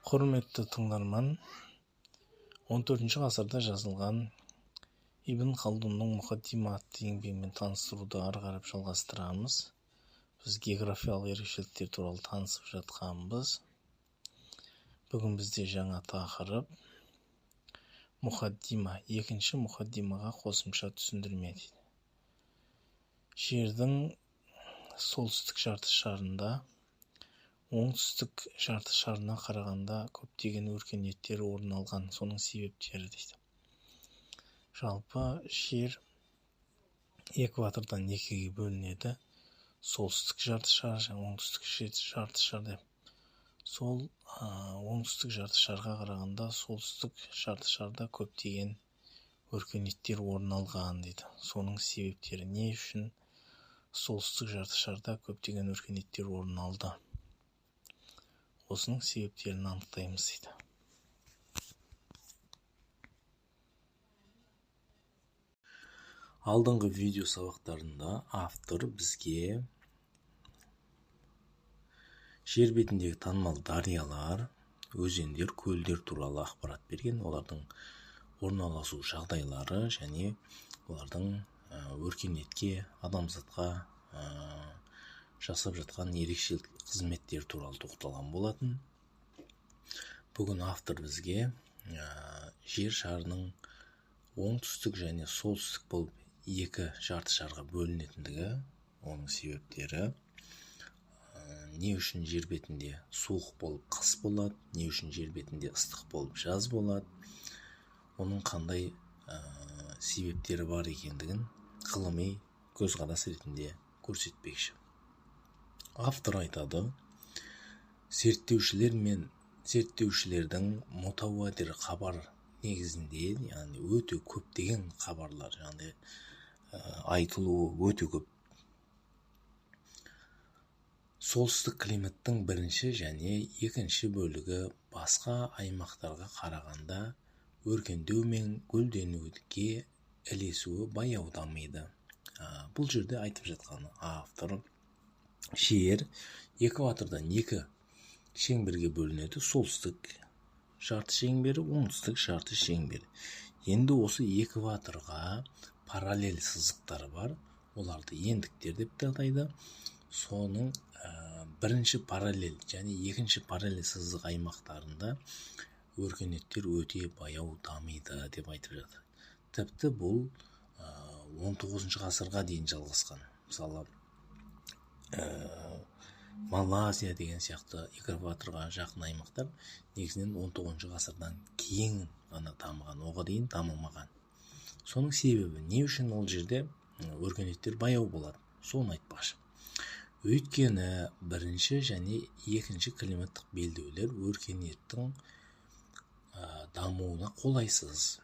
Құрметті тыңдарман, 14 ғасырда жазылған Ибн Халдунның Мұқаддима атты еңбегімен таныстыруды ары қарап жалғастырамыз. Біз географиялық ерекшеліктер туралы танысып жатқанбыз. Бүгін бізде жаңа тақырып Мұқаддима, екінші Мұқаддимаға қосымша түсіндірме дейді. Жердің солтүстік жарты шарында оңтүстік жарты шарына қарағанда көптеген өркениеттер орын алған, соның себептері дейді. Жалпы жер экватордан екіге бөлінеді. Солтүстік жарты шар және оңтүстік жарты шар деп. Сол оңтүстік жарты шарға қарағанда солтүстік жарты шарда көптеген өркениеттер орын алған дейді. Соның себептері не үшін солтүстік жарты шарда көптеген өркениеттер орын алды? Осының себептерін анықтаймыз дейді. Алдыңғы видео сабақтарында автор бізге жер бетіндегі танымал дариялар, өзендер, көлдер туралы ақпарат берген, олардың орналасу жағдайлары және олардың өркениетке, адамзатқа жасап жатқан ерекшелік қызметтер туралы тоқталған болатын. Бүгін автор бізге жер шарының оңтүстік және солтүстік болып екі жарты шарға бөлінетіндігі, оның себептері, не үшін жер бетінде суық болып қыс болады, не үшін жер бетінде ыстық болып жаз болады, оның қандай себептері бар екендігін ғылыми көзқарас ретінде көрсетпекші. Автор айтады, зерттеушілердің мутауатир хабар негізінде, яғни өте көптеген хабарлар, яғни айтылуы өте көп. Солтүстік климаттың бірінші және екінші бөлігі басқа аймақтарға қарағанда өркендеу мен гүлденуге ілесуі баяу дамиды. Бұл жерде айтып жатқаны автор, жер экватордан екі шеңберге бөлінеді. Солтүстік жарты шеңбері, оңтүстік жарты шеңбері. Енді осы экваторға параллель сызықтары бар. Оларды ендіктер деп атайды. Соның бірінші параллель және екінші параллель сызық аймақтарында өркениеттер өте баяу дамиды деп айтып жатыр. Тіпті бұл 19 ғасырға дейін жалғасқан. Мысалы, Малайзия деген сияқты экваторға жақын аймақтар негізінен 19 ғасырдан кейін ғана дамыған, оған дейін дамымаған. Соның себебі не үшін ол жерде өркениеттер баяу болады? Соны айтпақшы. Өйткені бірінші және екінші климаттық белдеулер өркениеттің дамуына қолайсыз.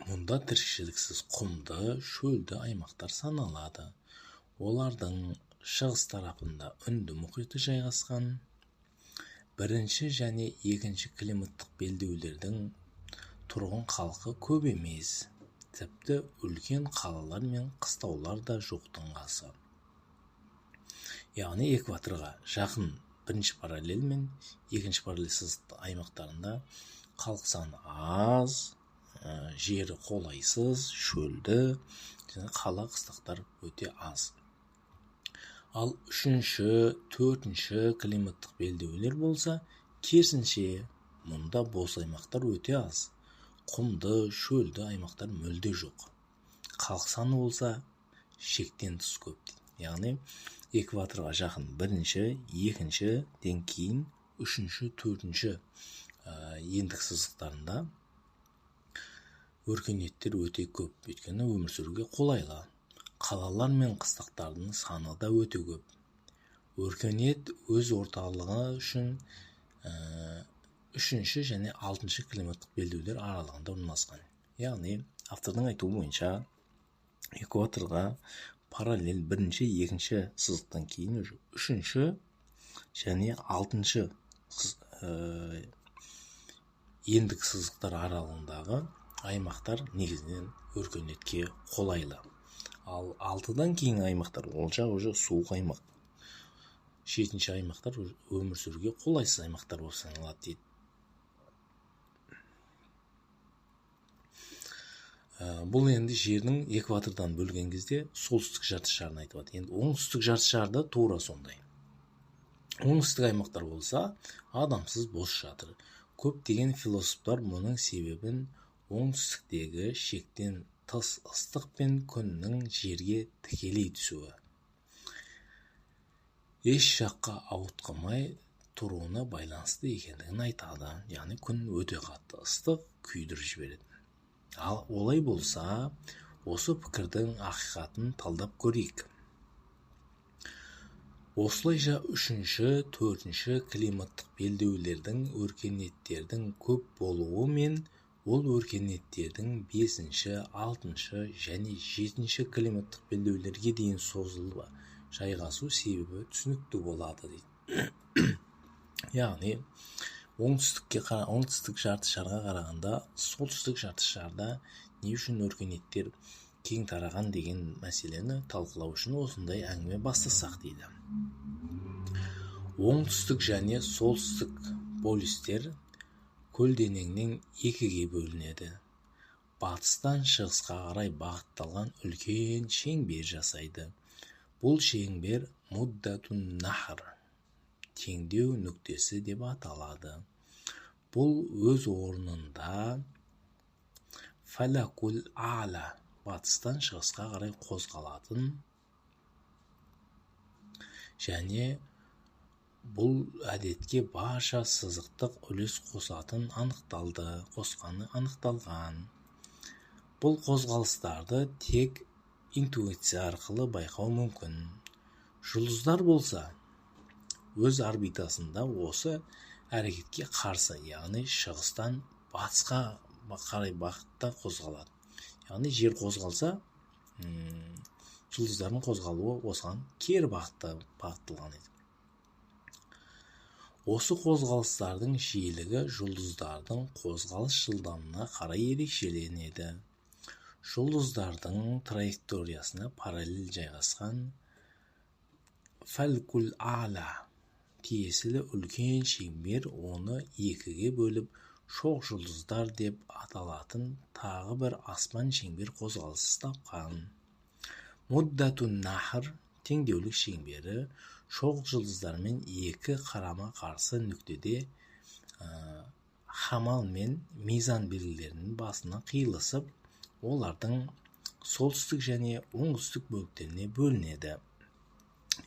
Мұнда тіршіліксіз құмды, шөлді аймақтар саналады. Олардың шығыс тарапында Үнді мұхиты жайғасқан. Бірінші және екінші климаттық белдеулердің тұрғын халқы көп емес. Тіпті үлкен қалалар мен қыстаулар да жоқтың қасы. Яғни экваторға жақын бірінші параллель мен екінші параллель сызық аймақтарында халық саны аз, жері қолайсыз, шөлді, және қала қыстақтар өте аз. Ал үшінші, төртінші климаттық белдеулер болса, керісінше, мұнда бос аймақтар өте аз. Құмды, шөлді аймақтар мүлде жоқ. Халық саны болса, шектен тыс көп. Яғни, экваторға жақын бірінші, екіншіден кейін, үшінші, төртінші ендік сызықтарында өркениеттер өте көп. Өйткені өмір сүруге қолайлы. Қалалар мен қыстақтардың саны да өте көп. Өркениет өз орталығы үшін үшінші және алтыншы климаттық белдеулер аралығында орналасқан. Яғни, автордың айтуы бойынша экваторға параллель бірінші, екінші сызықтан кейін үшінші және алтыншы ендік сызықтар аралығындағы аймақтар негізінен өркениетке қолайлы. Ал алтыдан кейін аймақтар, ол жағы уже суық аймақ. жетінші аймақтар өмір сүруге қолайсыз аймақтар болып саналады дейді. Бұл енді жердің экватордан бөлген кезде солтүстік жарты шарын айтып жатыр. Енді оңтүстік жарты шарда тура сондай. Оңтүстік аймақтар болса, адамсыз бос жатыр. Көптеген философтар мұның себебін оңтүстіктегі шектен тыс ыстық пен күннің жерге тікелей түсуі, еш жаққа ауытқымай тұруына байланысты екендігін айтады. Яғни күн өте қатты ыстық, күйдіріп жібереді. Ал олай болса, осы пікірдің ақиқатын талдап көрейік. Осылайша үшінші, төртінші климаттық белдеулердің өркениеттердің көп болуы мен ол өркениеттердің бесінші, алтыншы және жетінші климаттық белдеулерге дейін созылып жайғасу себебі түсінікті болады дейді. Яғни оңтүстік жарты шарға қарағанда солтүстік жарты шарда не үшін өркениеттер кең тараған деген мәселені талқылау үшін осындай әңгіме бастасақ дейді. Оңтүстік және солтүстік полюстер көлденеңнен екіге бөлінеді. Батыстан шығысқа қарай бағытталған үлкен шеңбер жасайды. Бұл шеңбер муддатун нахр, теңдеу нүктесі деп аталады. Бұл өз орнында фалакул ала, батыстан шығысқа қарай қозғалатын және бұл әдетке барша сызықтық үлес қосқаны анықталған. Бұл қозғалыстарды тек интуиция арқылы байқау мүмкін. Жұлдыздар болса, өз орбитасында осы әрекетке қарсы, яғни шығыстан батысқа қарай бағытта қозғалады. Яғни жер қозғалса, жұлдыздардың қозғалуы осыған кері бағытталған еді. Осы қозғалыстардың жиілігі жұлдыздардың қозғалыс жылдамдығына қарай ерекшеленеді. Жұлдыздардың траекториясына параллель жайғасқан фалкул ала тиесілі үлкен шеңбер оны екіге бөліп шоқ жұлдыздар деп аталатын тағы бір аспан шеңбер қозғалысы тапқан. Муддатун нахр теңдеулік шеңбері шоқ жұлдыздармен екі қарама қарсы нүктеде хамал мен мизан белгілерінің басына қиылысып, олардың солтүстік және оңтүстік бөліктеріне бөлінеді.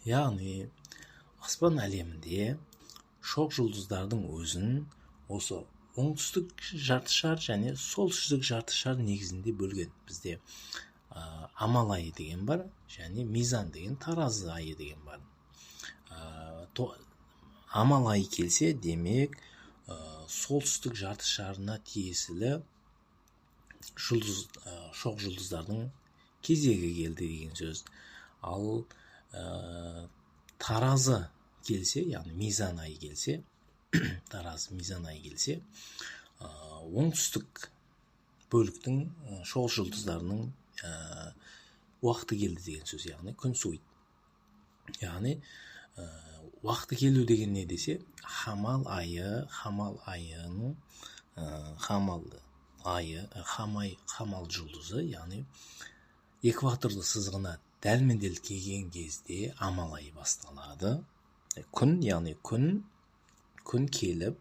Яғни аспан әлемінде шоқ жұлдыздардың өзін осы оңтүстік жартышар және солтүстік жартышар негізінде бөлген. Бізде амал айы деген бар, және мизан деген таразы айы деген бар. Амал айы келсе, демек солтүстік жартышарына тиесілі шоқ жұлдыздардың кезегі келді деген сөз. Ал таразы келсе, яғни мизан айы келсе, таразы мизан айы келсе, оңтүстік бөліктің шоқ жұлдыздарының уақыты келді деген сөз, яғни күн суиды. Яғни уақыты келу деген не десе, хамал жұлдызы, яғни экваторлы сызығына дәлмен-дәл келген кезде амал айы басталады. Күн, яғни күн келіп,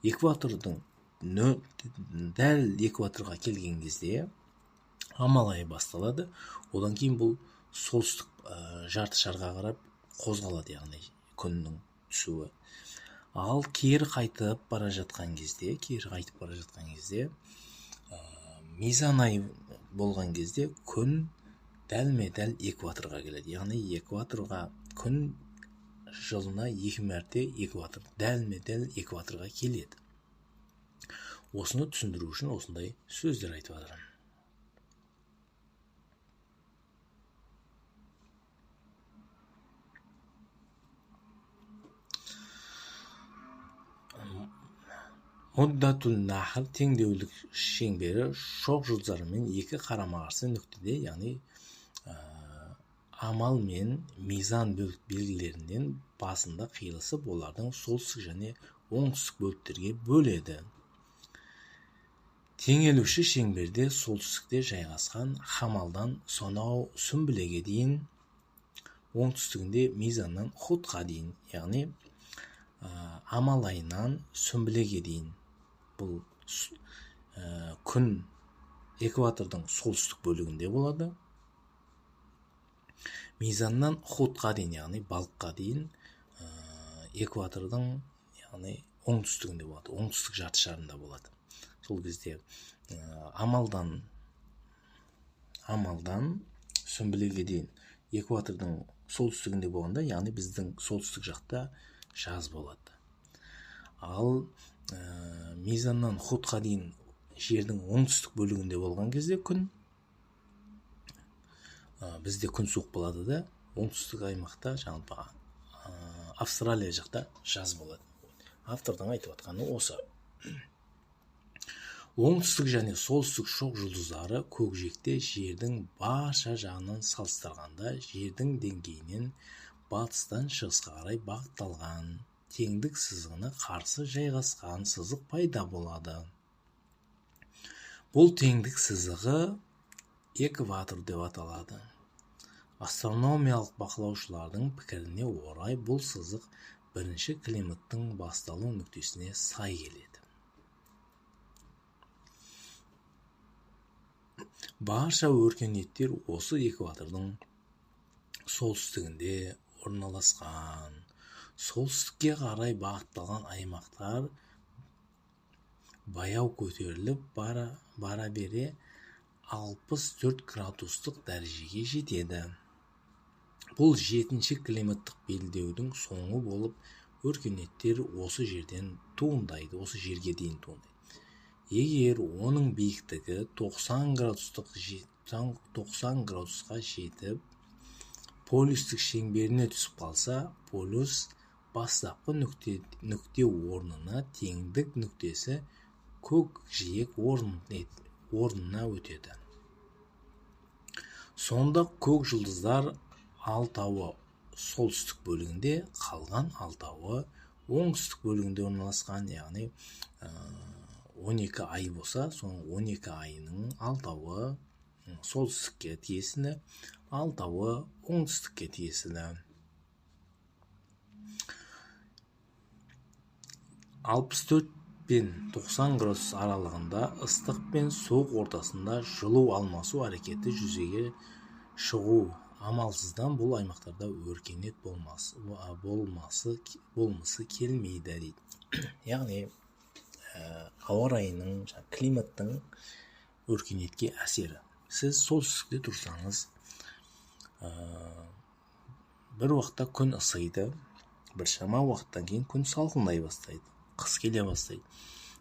экватордың дәл экваторға келген кезде амал айы басталады. Одан кейін бұл солтүстік жарты шарға қарап қозғалады, яғни күннің түсуі. Ал кері қайтып бара жатқан кезде, мизан айы болған кезде күн дәлме-дәл экваторға келеді. Яғни экваторға күн жылына 2 мәрте дәлме-дәл экваторға келеді. Осыны түсіндіру үшін осындай сөздер айтып жатырмын. Муддатун нахр теңдеулік шеңбері шоқ жұлдыздарымен екі қарама қарсы нүктеде, яғни амал мен мизан белгілерінен басында қиылысып, олардың солтүстік және оңтүстік бөліктерге бөледі. Теңелуші шеңберде солтүстікте жайғасқан хамалдан сонау сүмбілеге дейін, оңтүстігінде мизаннан хутқа дейін, яғни амал айынан сүмбілеге дейін. Бұл күн экватордың солтүстік бөлігінде болады. Мизаннан хутқа дейін, яғни балыққа дейін, экватордың, яғни оңтүстігінде болады, оңтүстік жарты шарында болады. Сол кезде амалдан сүмбілеге дейін экватордың солтүстігінде болғанда, яғни біздің солтүстік жақта жаз болады. Ал мизаннан хутқа дейін жердің оңтүстік бөлігінде болған кезде күн, бізде күн суық болады да, оңтүстік аймақта, жаңағы Австралия жақта жаз болады. Автордың айтып жатқаны осы. Оңтүстік және солтүстік шоқ жұлдыздары көкжиекте жердің барша жағынан салыстырғанда жердің деңгейінен батыстан шығысқа қарай бағытталған теңдік сызығына қарсы жайғасқан сызық пайда болады. Бұл теңдік сызығы экватор деп аталады. Астрономиялық бақылаушылардың пікіріне орай бұл сызық бірінші климаттың басталу нүктесіне сай келеді. Барша өркениеттер осы экватордың солтүстігінде орналасқан. Солтүстікке қарай бағытталған аймақтар баяу көтеріліп бара бере 64 градустық дәрежеге жетеді. Бұл жетінші климаттық белдеудің соңы болып, өркениеттер осы жерден туындайды, осы жерге дейін туындайды. Егер оның биіктігі 90 градусқа жетіп, полюстік шеңберіне түсіп қалса, полюс бастапқы нүкте орнына теңдік нүктесі көкжиек орнына өтеді. Сонда көк жұлдыздар 6-ы солтүстік бөлігінде, қалған 6-ы оңтүстік бөлігінде орналасқан, яғни 12 ай болса, соның 12 айының 6-ы солтүстікке тиесілі, 6-ы оңтүстікке тиесілі. 64 пен 90 градус аралығында ыстық пен суық ортасында жылу алмасу әрекеті жүзеге шығу амалсыздан бұл аймақтарда өркениет болмысы келмейді дейді. Яғни ауа райының, климаттың өркениетке әсері. Сіз солтүстікте тұрсаңыз, бір уақытта күн ысиды, біршама уақыттан кейін күн салқындай бастайды, қыс келе бастайды.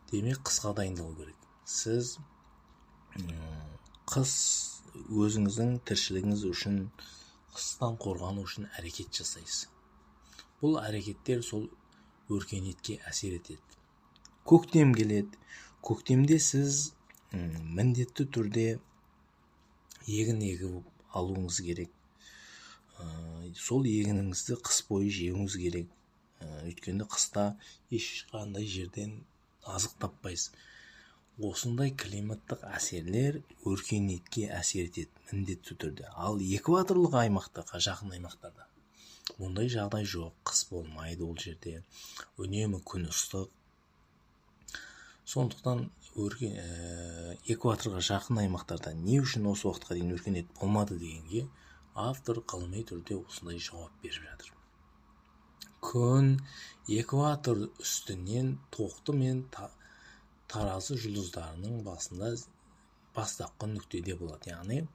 Демек, қысқа дайындалу керек. Сіз қыс өзіңіздің тіршілігіңіз үшін, қыстан қорғану үшін әрекет жасайсыз. Бұл әрекеттер сол өркениетке әсер етеді. Көктем келеді. Көктемде сіз міндетті түрде егін егіп алуыңыз керек. Сол егініңізді қыс бойы жеуіңіз керек. Өйткені қыста ешқандай жерден азық таппайсыз. Осындай климаттық әсерлер өркениетке әсер етеді міндетті түрде. Ал экваторлық аймақтарға, жақын аймақтарда мұндай жағдай жоқ, қыс болмайды ол жерде. Үнемі күн ыстық. Сондықтан экваторға жақын аймақтарда не үшін осы уақытқа дейін өркениет болмады дегенге автор ғылыми түрде осындай жауап беріп жатыр. Күн экватор үстінен тоқты мен таразы жұлдыздарының басында бастапқы нүктеде болады. Яғни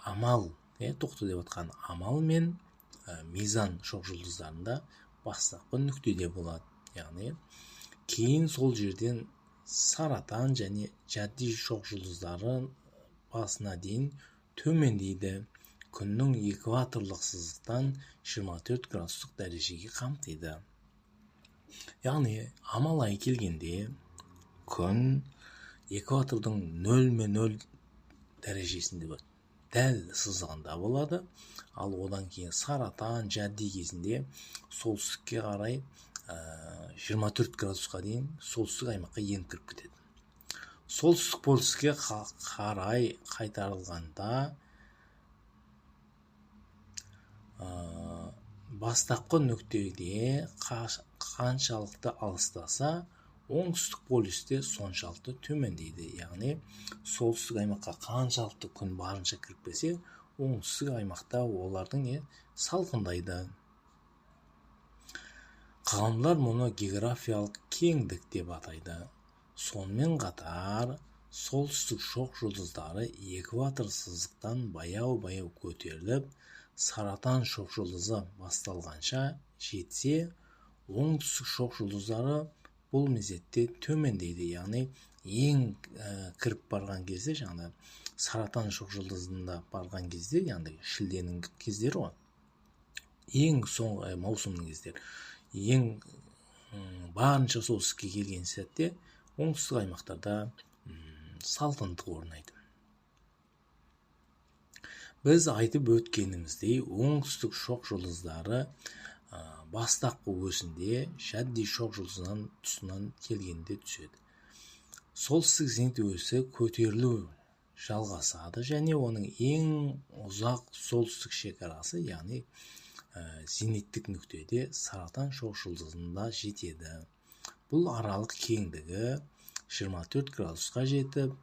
амал, тоқты деп атқан амал мен мизан шоқ жұлдыздарында бастапқы нүктеде болады. Яғни кейін сол жерден саратан және жадди шоқ жұлдыздары басына дейін төмендейді. Күннің экваторлық сызықтан 24 градустық дәрежеге қамтиды. Яғни амал айы келгенде күн экватордың 0-0 дәрежесінде болады. дәл сызығында болады. Ал одан кейін Саратан, Жадди кезінде солтүстікке қарай 24 градусқа дейін солтүстік аймаққа еніп кіріп кетеді. Солтүстік полюске қарай қайтарылғанда бастапқы нүктеде қаншалықты алыстаса, оңтүстік полюсте соншалықты төмендейді. Яғни солтүстік аймаққа қаншалықты күн барынша кіріп келсе, оңтүстік аймақта олардың салқындайды. Ғалымдар мұны географиялық кеңдік деп атайды. Сонымен қатар, солтүстік шоқ жұлдыздары экватор сызықтан баяу-баяу көтеріліп, Саратан шоқ жұлдызы басталғанша жетсе, оңтүстік шоқ жұлдыздары бұл мезетте төмендейді. Яғни ең кіріп барған кезде, жаңағы Саратан шоқ жұлдызында барған кезде, яғни шілденің кездері ғой, ең соңғы маусымның кездері, ең барынша солтүстікке келген сәтте оңтүстік аймақтарда салқындық орнайды. Біз айтып өткеніміздей, оңтүстік шоқ жұлдыздары бастапқы өсінде Жадди шоқ жұлдызынан тұсынан келгенде түседі. Солтүстік зенит өсі көтерілу жалғасады және оның ең ұзақ солтүстік шекарасы, яғни зениттік нүктеде Саратан шоқ жұлдызында жетеді. Бұл аралық кеңдігі 24 градусқа жетіп,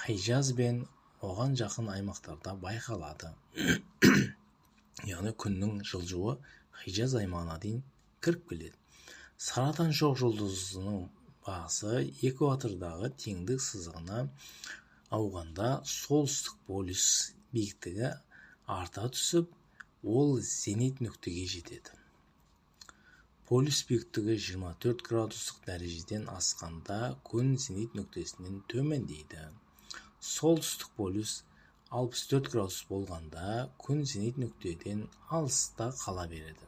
Хижаз бен оған жақын аймақтарда байқалады. Яғни күннің жылжуы Хижаз аймағына дейін кіріп келеді. Саратан шоқ жұлдызының басы экватордағы теңдік сызығына ауғанда солтүстік полюс биіктігі арта түсіп, ол зенит нүктеге жетеді. Полюс биіктігі 24 градустық дәрежеден асқанда күн зенит нүктесінен төмендейді. Солтүстік полюс 64 градус болғанда күн зенит нүктеден алыста қала береді.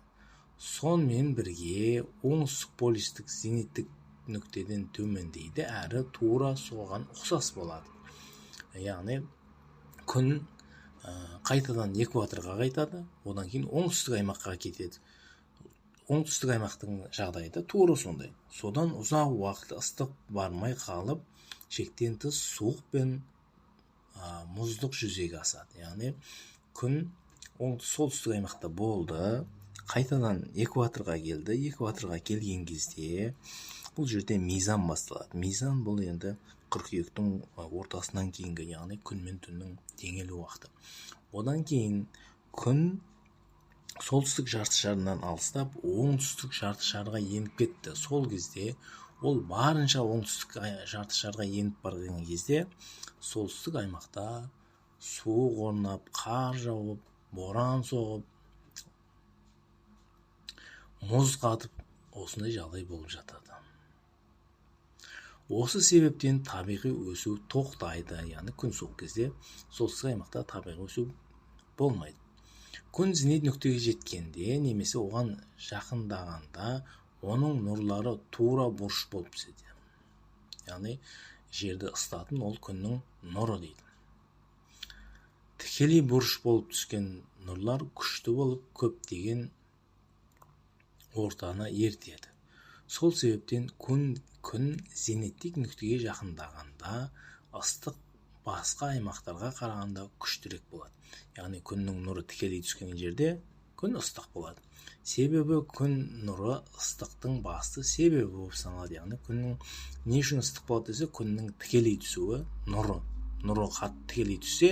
Сонымен бірге оңтүстік полюстік зениттік нүктеден төмендейді әрі тура соған ұқсас болады. Яғни күн қайтадан экваторға қайтады, одан кейін оңтүстік аймаққа кетеді. Оңтүстік аймақтың жағдайы да тура сондай. Содан ұзақ уақыт ыстық бармай қалып, шектен тыс суық пен мұздық жүзеге асады. Яғни күн солтүстік аймақта болды, қайтадан экваторға келді. Экваторға келген кезде бұл жерде мизан басталады. Мизан бұл енді қыркүйектің ортасынан кейінгі, яғни күн мен түннің теңелу уақыты. Одан кейін күн солтүстік жарты шарынан алыстап, оңтүстік жарты шарға еніп кетті. Сол кезде ол барынша оңтүстік жарты шарға еніп барған кезде солтүстік аймақта суық орнап, қар жауып, боран соғып, мұз қатып, осындай жағдай болып жатады. Осы себептен табиғи өсу тоқтайды, яғни күн суық кезде солтүстік аймақта табиғи өсу болмайды. Күн зенит нүктеге жеткенде, немесе оған жақындағанда, оның нұрлары тура бұрыш болып түседі. Яғни жерді ыстатын ол күннің нұры дейді. Тікелей бұрыш болып түскен нұрлар күшті болып, көптеген ортаны ертеді. Сол себептен күн зениттік нүктеге жақындағанда ыстық басқа аймақтарға қарағанда күштірек болады. Яғни күннің нұры тікелей түскен жерде күн ыстық болады. Себебі күн нұры ыстықтың басты себебі болып саналады. Яғни күннің не үшін ыстық болады десе, күннің тікелей түсуі, нұры қатты тікелей түссе,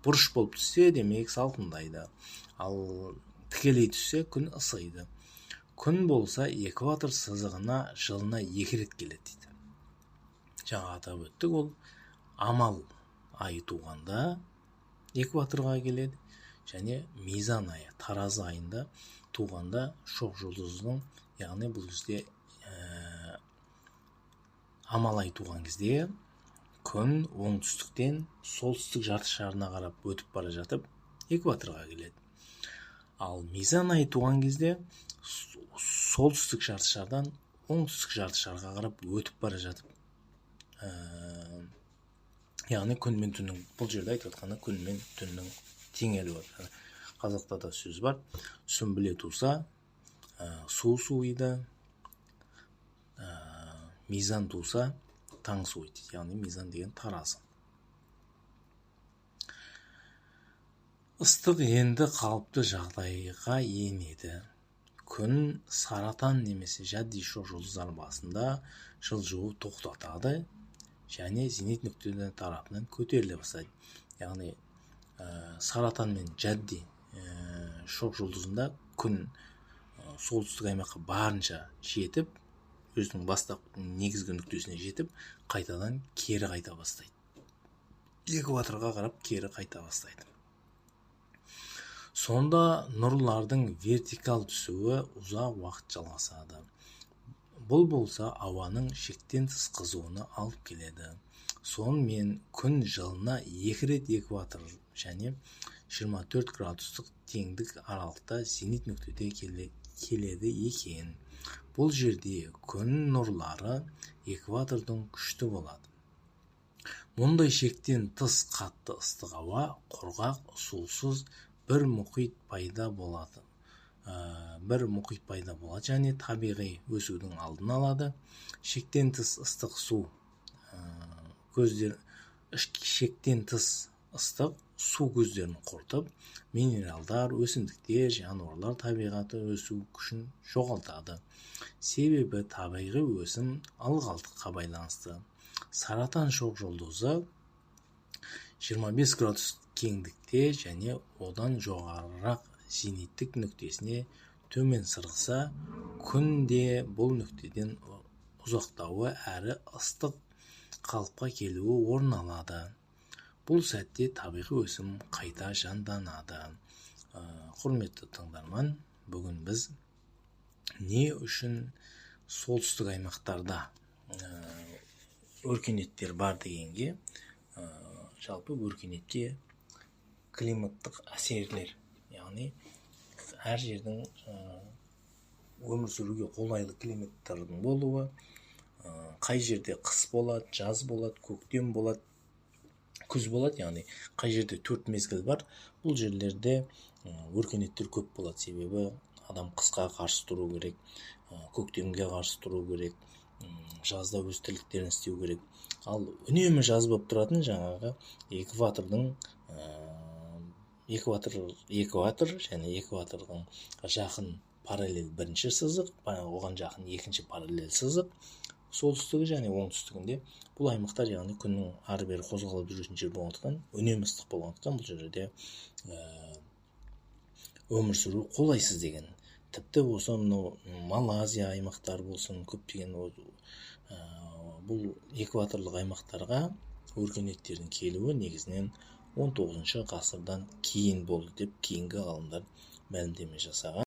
бұрыш болып түссе, демек салқындайды. Ал тікелей түссе, күн ысиды. Күн болса экватор сызығына жылына 2 рет келеді дейді. Жаңа атап өттік, ол амал айы туғанда экваторға келеді, және мизан айы, таразы айында туғанда шоқ жұлдызының, яғни бұл кезде амал айы туған кезде күн оңтүстіктен солтүстік жарты шарына қарап өтіп бара жатып экваторға келеді. Ал мизан айы туған кезде солтүстік жарты шардан оңтүстік жарты шарға қарап өтіп бара жатып яғни күн мен түннің, бұл жерде айтып жатқаны күн мен түннің теңелуі. Қазақта да сөз бар: сүмбіле туса, су суиды, мизан туса, таң суиды. Яғни мизан деген таразы. Ыстық енді қалыпты жағдайға енеді. Күн саратан немесе жадди шоқ жұлдыздар басында жылжуы тоқтатады және зенит нүктелері тарапынан көтеріле бастайды. Яғни саратан мен жадди шоқ жұлдызында күн солтүстік аймаққа барынша жетіп, өзінің бастапқы негізгі нүктесіне жетіп, қайтадан кері қайта бастайды. Экваторға қарап кері қайта бастайды. Сонда нұрлардың вертикал түсуі ұзақ уақыт жалғасады. Бұл болса ауаның шектен тыс қызуына алып келеді. Сонымен күн жылына 2 рет экватор және 24 градустық теңдік аралықта зенит нүктеде келеді екен. Бұл жерде күн нұрлары экватордың күшті болады. Мұндай шектен тыс қатты ыстық ауа құрғақ, сусыз бір мұхит пайда болады. Және табиғи өсудің алдын алады. Шектен тыс ыстық су көздерін құртып, минералдар, өсімдіктер, жануарлар табиғаты өсу күшін жоғалтады. Себебі табиғи өсім ылғалдыққа байланысты. Саратан шоқ жұлдызы 25 градус кеңдікте және одан жоғарырақ зениттік нүктесіне төмен сырғыса, күн де бұл нүктеден ұзақтауы әрі ыстық қалыпқа келуі орын алады. Бұл сәтте табиғи өсім қайта жанданады. Құрметті тыңдарман, бүгін біз не үшін солтүстік аймақтарда өркениеттер бар дегенге, жалпы өркениетке климаттық әсерлер, яғни әр жердің өмір сүруге қолайлы климаттардың болуы, қай жерде қыс болады, жаз болады, көктем болады, күз болады, яғни қай жерде 4 мезгіл бар, бұл жерлерде өркениеттер көп болады. Себебі адам қысқа қарсы тұру керек, көктемге қарсы тұру керек, жазда өз тірліктерін істеу керек. Ал үнемі жаз болып тұратын жаңағы экватор және экватордың жақын параллель бірінші сызық, оған жақын екінші параллель сызық, солтүстігі және оңтүстігінде бұл аймақтар, яғни күннің ары-бері қозғалып жүретін жер болғандықтан, үнемі ыстық болғандықтан бұл жерде өмір сүру қолайсыз деген. Тіпті осы Малайзия аймақтары болсын, көптеген бұл экваторлық аймақтарға өркениеттердің келуі негізінен 19 ғасырдан кейін болды деп кейінгі ғалымдар мәлімдеме жасаған.